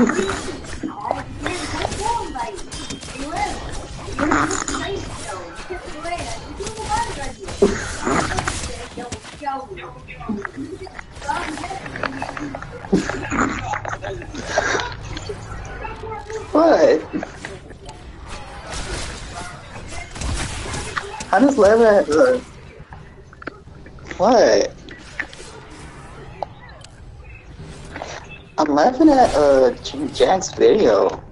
What? I just laughing at the... What? I'm laughing at Jack's video.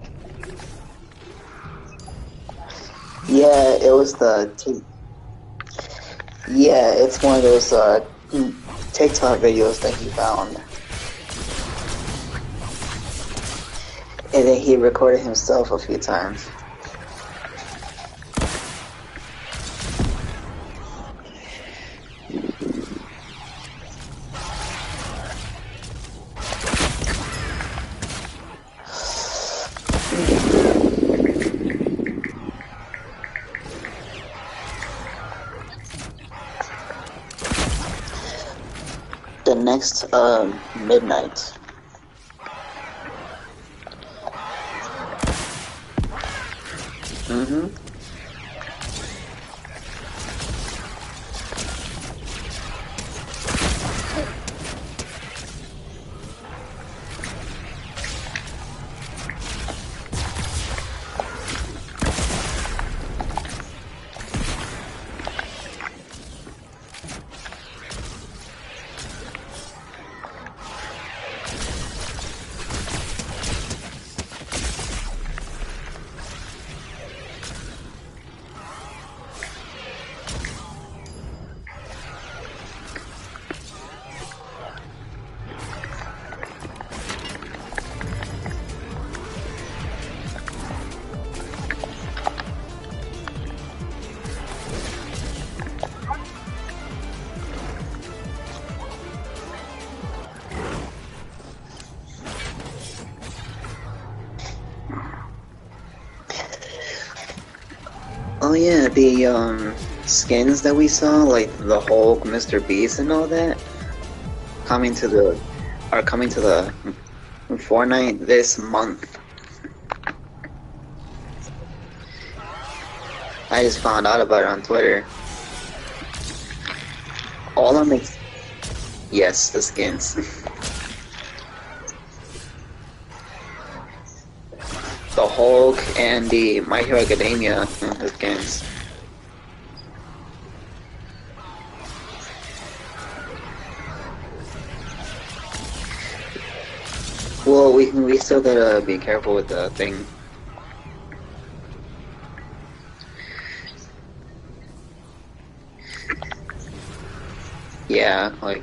Yeah, it was the yeah, it's one of those TikTok videos that he found. And then he recorded himself a few times. The next midnight. Mm-hmm. Oh yeah, the skins that we saw, like the Hulk, Mr. Beast, and all that, are coming to the Fortnite this month. I just found out about it on Twitter. All I'm yes, the skins. The Hulk and the My Hero Academia skins. Well, we still gotta be careful with the thing. Yeah, like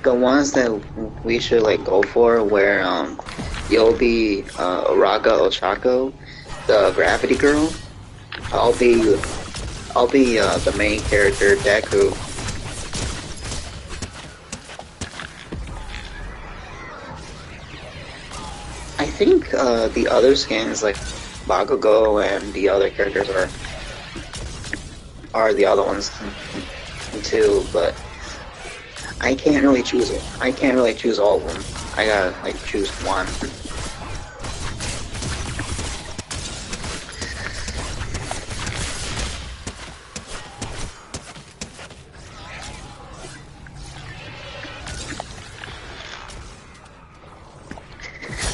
the ones that we should like go for, where you'll be Raga Ochako, the Gravity Girl. I'll be the main character, Deku. I think the other skins like Bakugo and the other characters are the other ones too, but I can't really choose it. I can't really choose all of them. I gotta like choose one.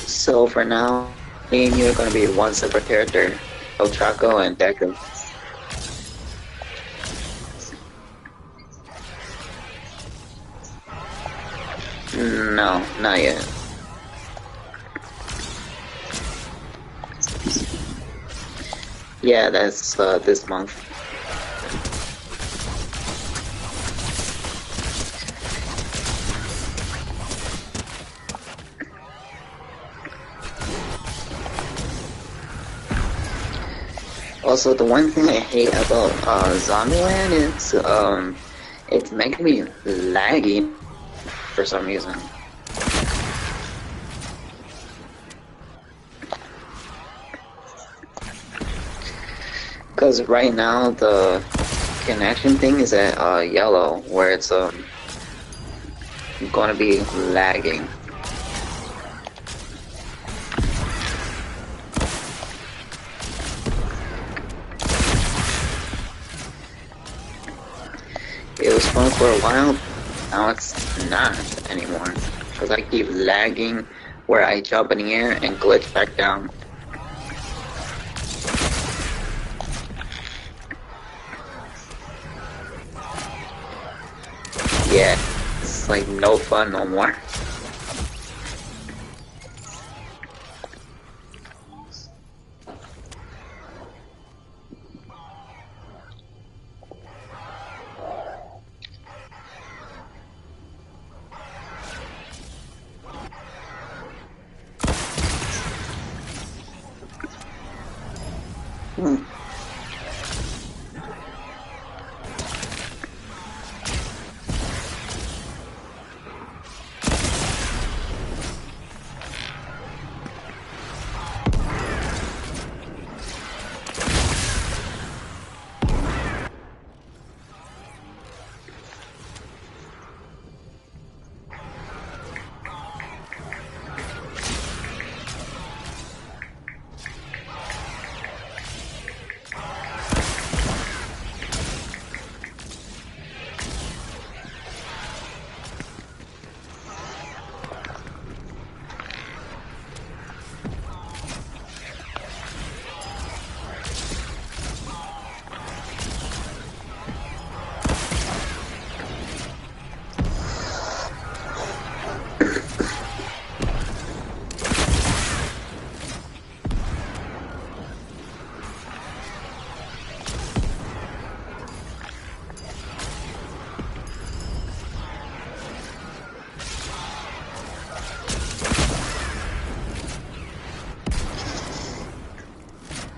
So for now, me and you are gonna be one separate character, Ochako and Deku. No, not yet. Yeah, that's this month. Also, the one thing I hate about Zombieland is it's making me laggy for some reason. Because right now the connection thing is at yellow, where it's going to be lagging. It was fun for a while, now it's not anymore. Because I keep lagging where I jump in the air and glitch back down. Yeah, it's like no fun no more. Hmm.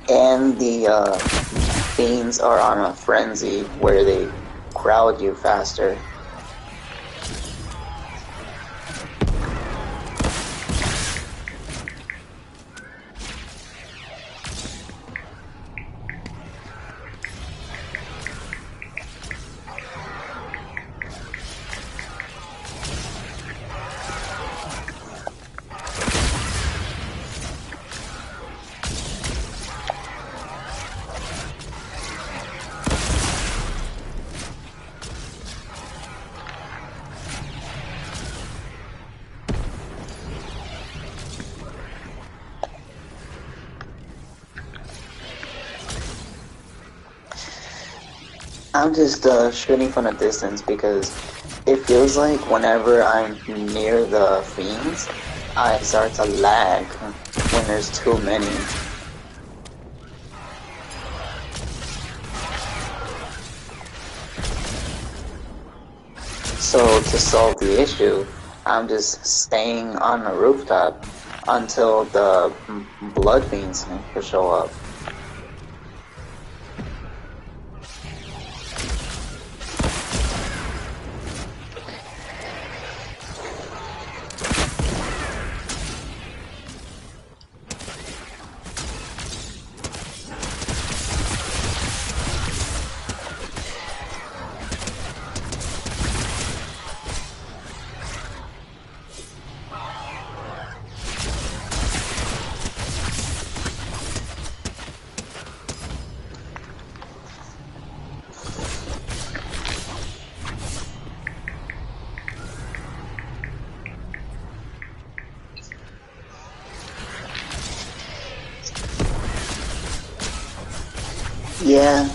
And the fiends are on a frenzy where they crowd you faster. I'm just shooting from a distance because it feels like whenever I'm near the fiends, I start to lag when there's too many. So to solve the issue, I'm just staying on the rooftop until the blood fiends show up. Yeah,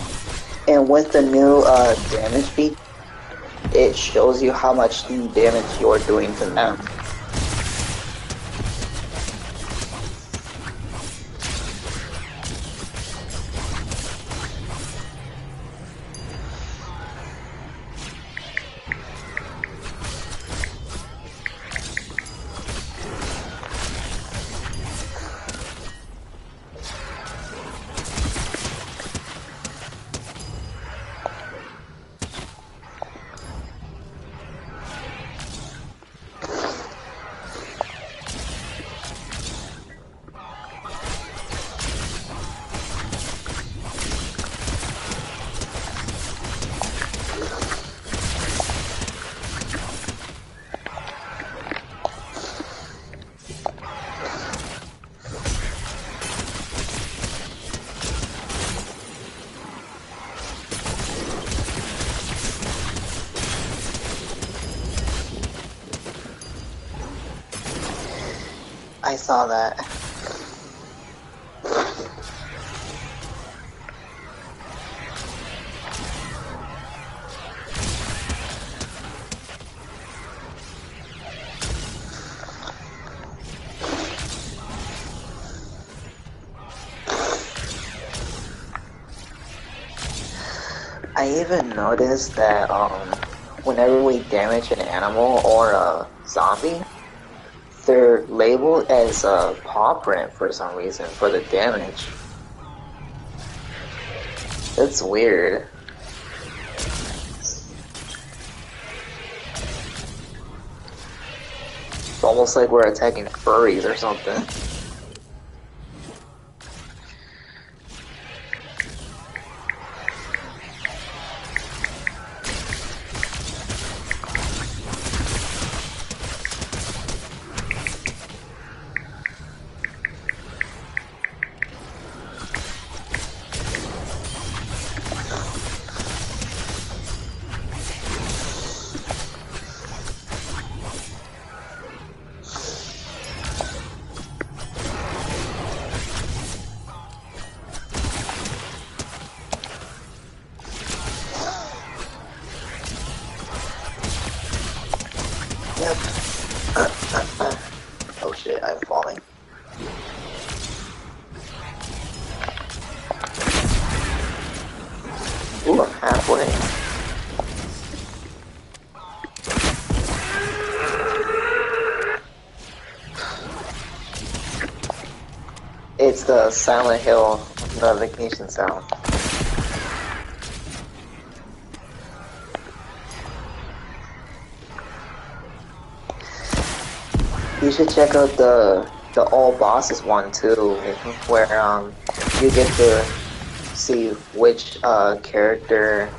and with the new damage feat, it shows you how much damage you're doing to them. I saw that. I even noticed that whenever we damage an animal or a zombie, they're labeled as a paw print for some reason for the damage. That's weird. It's almost like we're attacking furries or something. Yep. Oh shit, I'm falling. Ooh, I'm halfway. It's the Silent Hill notification sound. You should check out the all bosses one too, where you get to see which character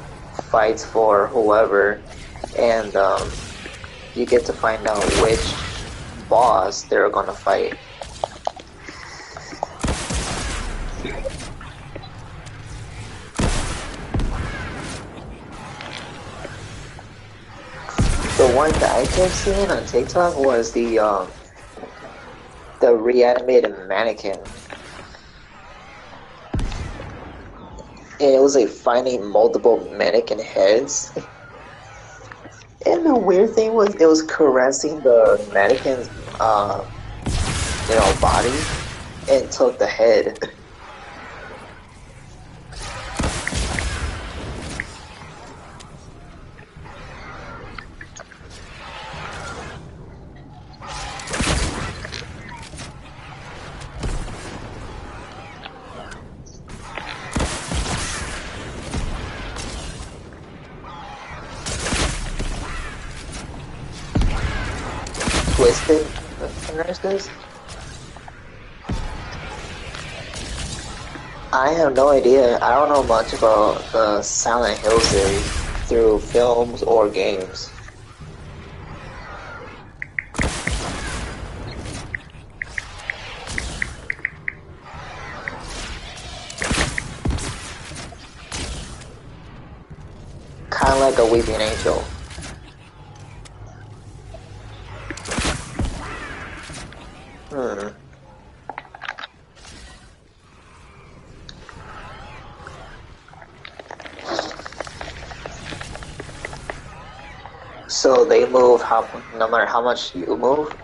fights for whoever, and you get to find out which boss they're gonna fight. The one that I kept seeing on TikTok was the reanimated mannequin. And it was like finding multiple mannequin heads. And the weird thing was it was caressing the mannequin's body and took the head. Twisted nurses? I have no idea. I don't know much about the Silent Hill series through films or games. Kinda like a weeping angel. So they move no matter how much you move?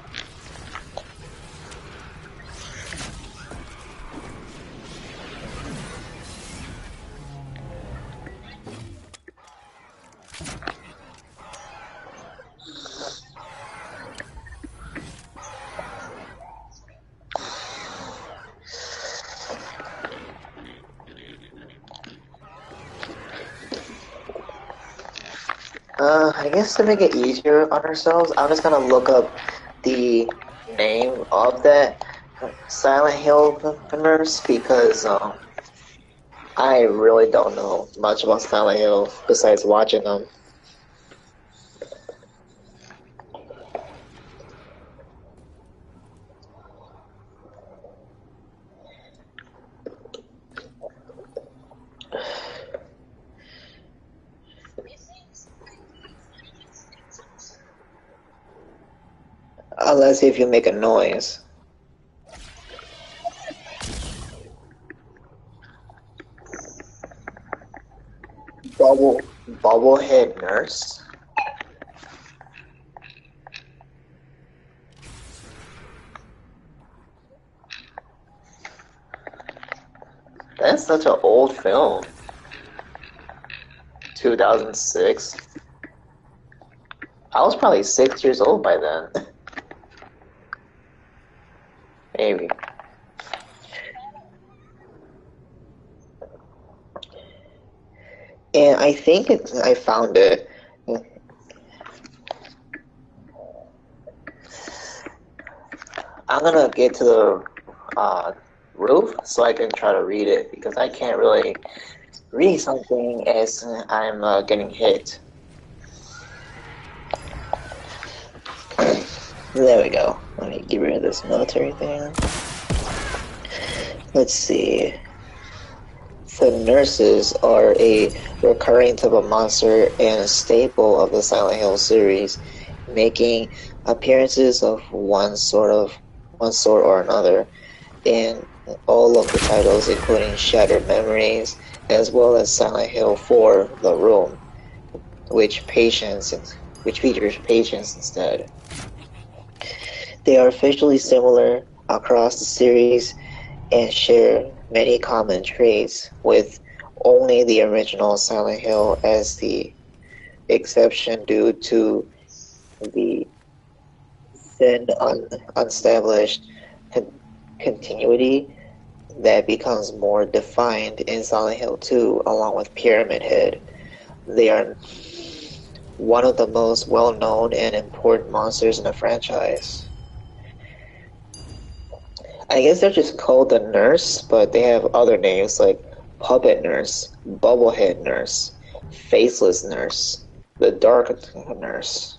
I guess to make it easier on ourselves, I'm just gonna look up the name of that Silent Hill nurse because I really don't know much about Silent Hill besides watching them. Unless if you make a noise. Bubblehead Nurse. That's such an old film. 2006. I was probably 6 years old by then. Maybe. And I think I found it. I'm gonna get to the roof so I can try to read it because I can't really read something as I'm getting hit. There we go. Let me get rid of this military thing. Let's see. The nurses are a recurring type of monster and a staple of the Silent Hill series, making appearances of one sort or another in all of the titles, including Shattered Memories, as well as Silent Hill 4: The Room, which features patience instead. They are visually similar across the series and share many common traits, with only the original Silent Hill as the exception due to the thin, unestablished continuity that becomes more defined in Silent Hill 2 along with Pyramid Head. They are one of the most well-known and important monsters in the franchise. I guess they're just called the Nurse, but they have other names like Puppet Nurse, Bubblehead Nurse, Faceless Nurse, the Dark Nurse.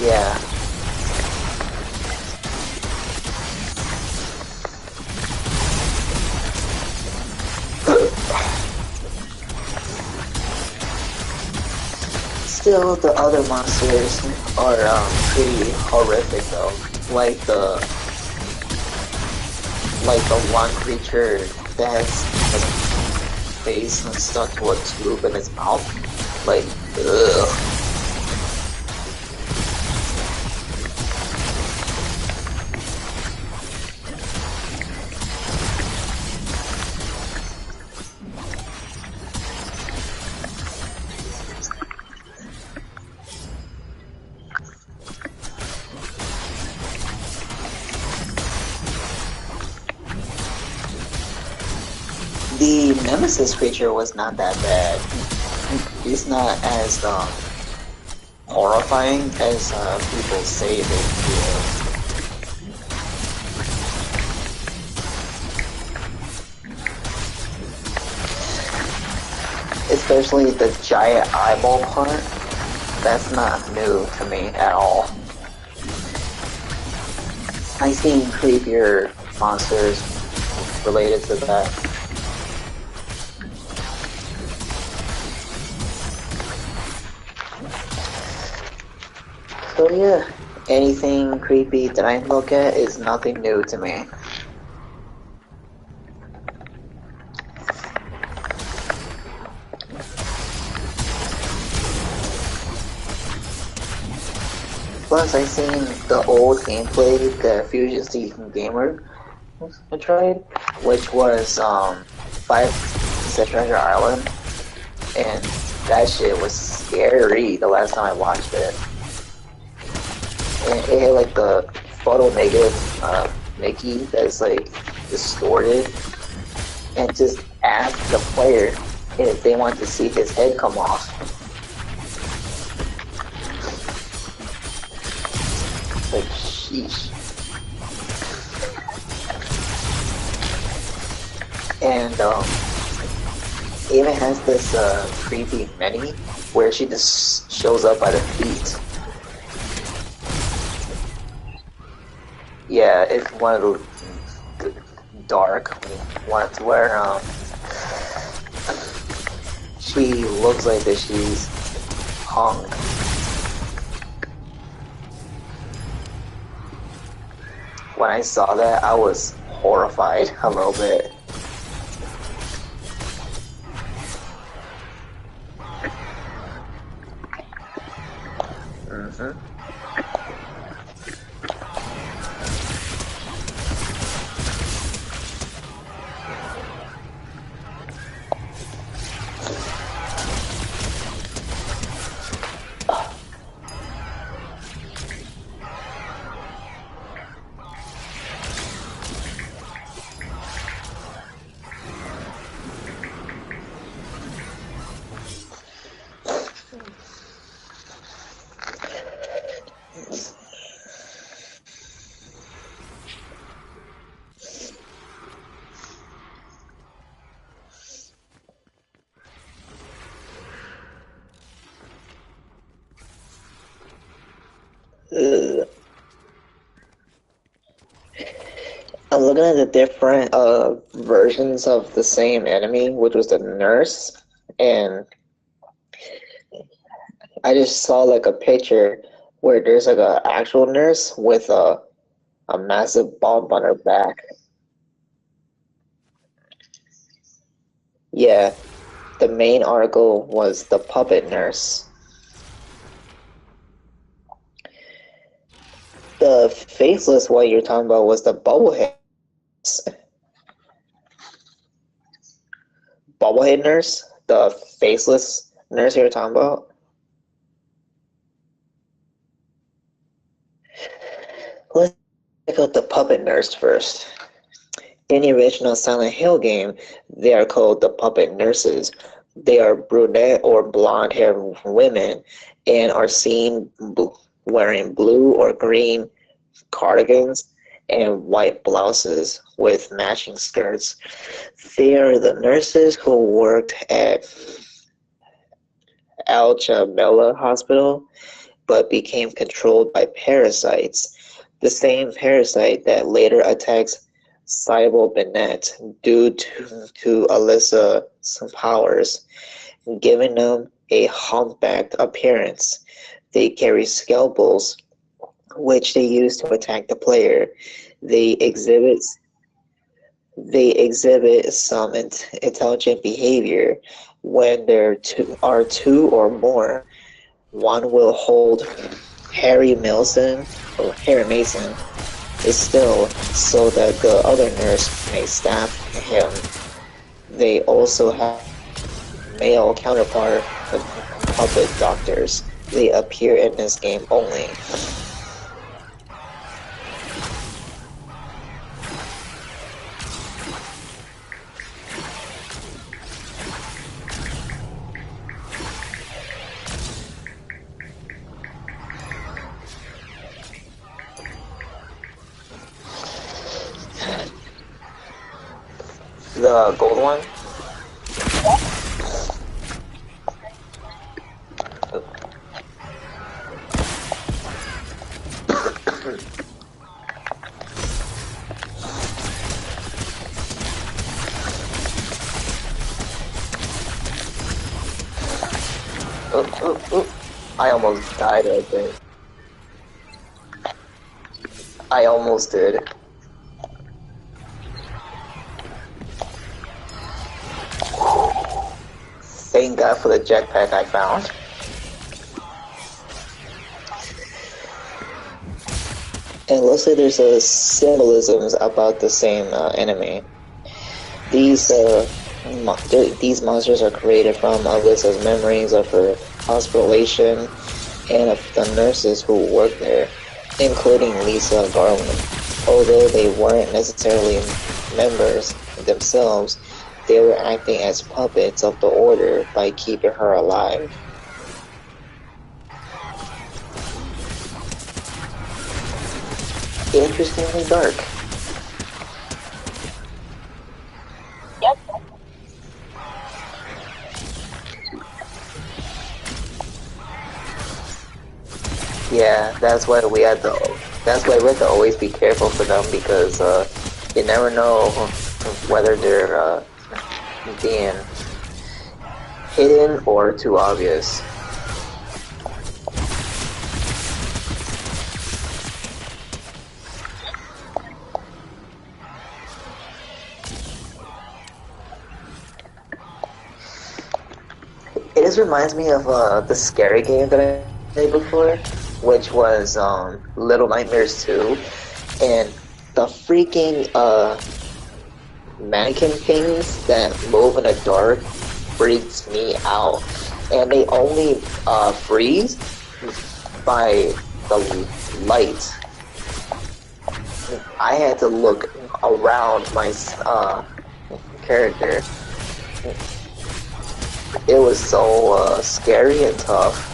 Yeah. Still, the other monsters are pretty horrific though. Like the one creature that has his face stuck to a tube in his mouth. Like, ugh. The Nemesis creature was not that bad. He's not as horrifying as people say they feel. Especially the giant eyeball part. That's not new to me at all. I've seen creepier monsters related to that. So yeah, anything creepy that I look at is nothing new to me. Plus, I've seen the old gameplay that Fusion Season Gamer tried, which was 5 Treasure Island, and that shit was scary the last time I watched it. And it had like the photo negative Mickey that's like distorted, and just ask the player if they want to see his head come off. Like, sheesh. And it even has this creepy Minnie where she just shows up by the feet. Yeah, it's one of the dark ones where she looks like that she's hung. When I saw that, I was horrified a little bit. Mm-hmm. I'm looking at the different versions of the same enemy, which was the nurse, and I just saw like a picture where there's like a actual nurse with a massive bomb on her back. Yeah, the main article was the puppet nurse. The faceless one you're talking about was the bubblehead. Bubblehead nurse? The faceless nurse you're talking about? Let's check out the puppet nurse first. In the original Silent Hill game, they are called the puppet nurses. They are brunette or blonde-haired women and are seen wearing blue or green cardigans and white blouses with matching skirts. They are the nurses who worked at Al Jamila Hospital but became controlled by parasites. The same parasite that later attacks Sybil Bennett due to Alyssa's powers, giving them a humpbacked appearance. They carry scalpels, which they use to attack the player. They exhibit some intelligent behavior. When there are two or more, one will hold Harry Mason is still so that the other nurse may stab him. They also have male counterpart of puppet doctors. They appear in this game only. The gold one? I almost died right there. I almost did. Thank God for the jetpack I found. And it looks like there's a symbolisms about the same enemy. These monsters are created from Alyssa's memories of her hospitalization and of the nurses who worked there, including Lisa Garland. Although they weren't necessarily members themselves, they were acting as puppets of the Order by keeping her alive. Interestingly dark. Yep. Yeah, that's why we have to always be careful for them because You never know whether they're being hidden or too obvious. It just reminds me of the scary game that I played before, which was Little Nightmares 2, and the freaking mannequin things that move in the dark freaks me out, and they only freeze by the light. I had to look around my character. It was so scary and tough.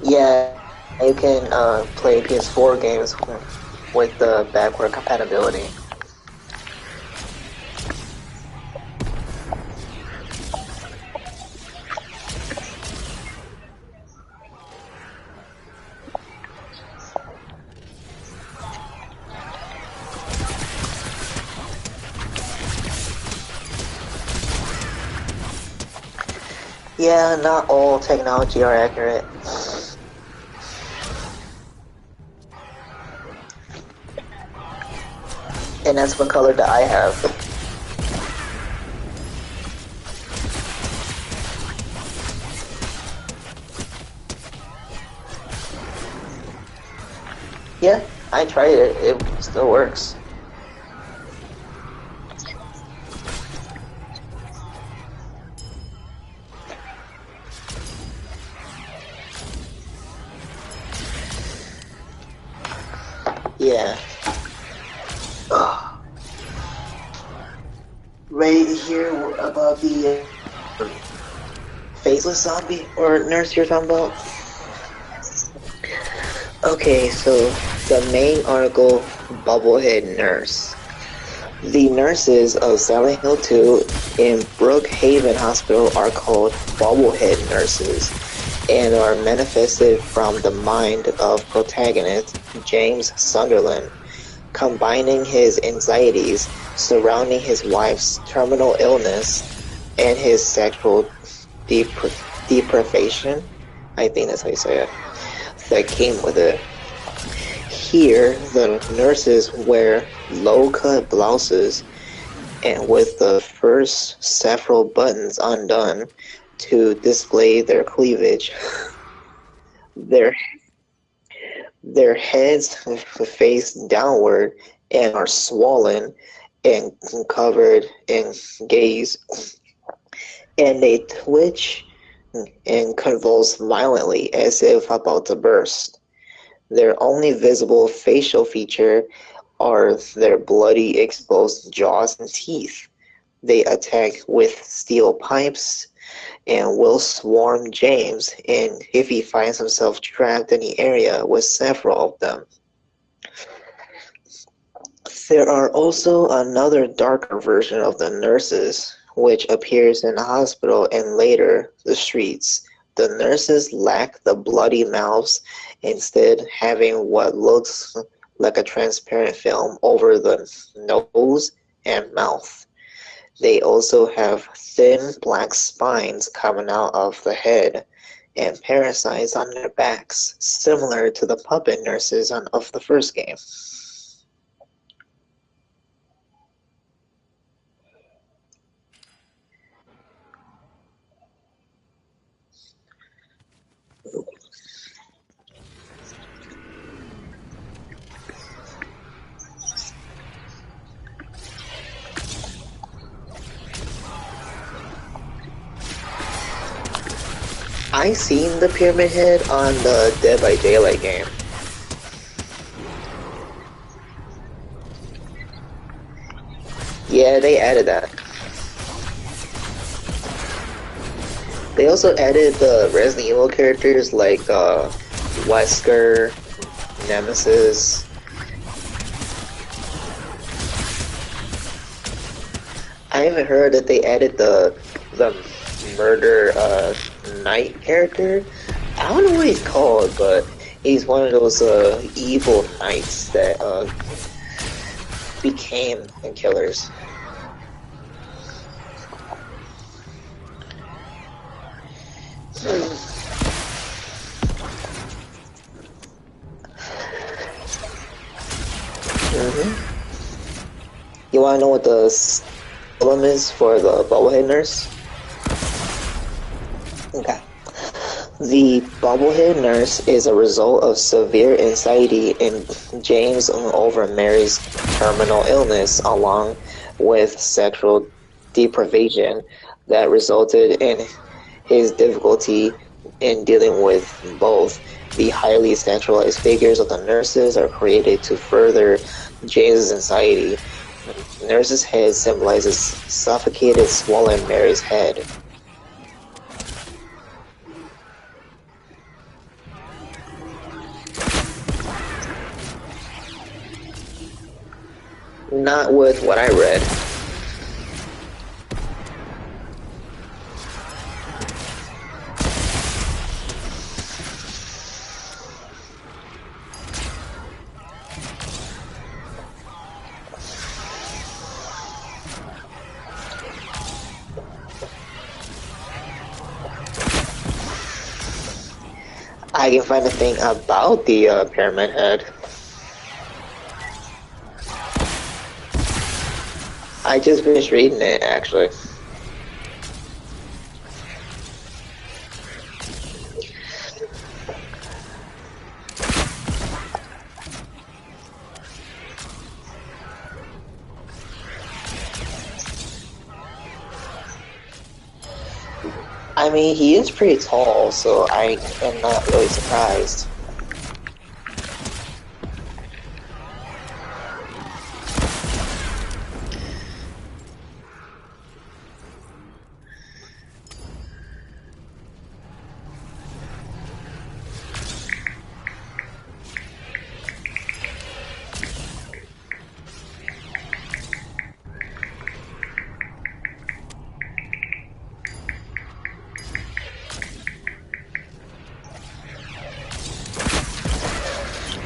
Yeah, you can play PS4 games with the backward compatibility. Yeah, not all technology are accurate. And that's what color that I have. Yeah, I tried it. It still works. Yeah. Ugh. Ready to hear about the faceless zombie or nurse you're talking about? Okay, so the main article, Bubblehead Nurse. The nurses of Silent Hill 2 in Brookhaven Hospital are called Bubblehead Nurses and are manifested from the mind of protagonist James Sunderland, combining his anxieties surrounding his wife's terminal illness and his sexual deprivation. I think that's how you say it. That came with it. Here, the nurses wear low-cut blouses and with the first several buttons undone to display their cleavage. Their heads face downward and are swollen and covered in gaze, and they twitch and convulse violently as if about to burst. Their only visible facial feature are their bloody exposed jaws and teeth. They attack with steel pipes and will swarm James if he finds himself trapped in the area with several of them. There are also another darker version of the nurses, which appears in the hospital and later the streets. The nurses lack the bloody mouths, instead having what looks like a transparent film over the nose and mouth. They also have thin black spines coming out of the head and parasites on their backs, similar to the puppet nurses of the first game. I seen the Pyramid Head on the Dead by Daylight game. Yeah, they added that. They also added the Resident Evil characters like Wesker, Nemesis. I haven't heard that they added the murder knight character. I don't know what he's called, but he's one of those evil knights that became killers. You wanna know what the problem is for the bobblehead nurse? Okay. The bobblehead nurse is a result of severe anxiety in James over Mary's terminal illness, along with sexual deprivation that resulted in his difficulty in dealing with both. The highly sexualized figures of the nurses are created to further James's anxiety. The nurse's head symbolizes suffocated, swollen Mary's head. Not with what I read. I can find a thing about the pyramid head. I just finished reading it, actually. I mean, he is pretty tall, so I am not really surprised.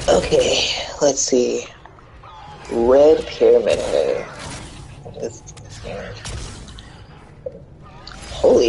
Okay, let's see. Red Pyramid Head. Holy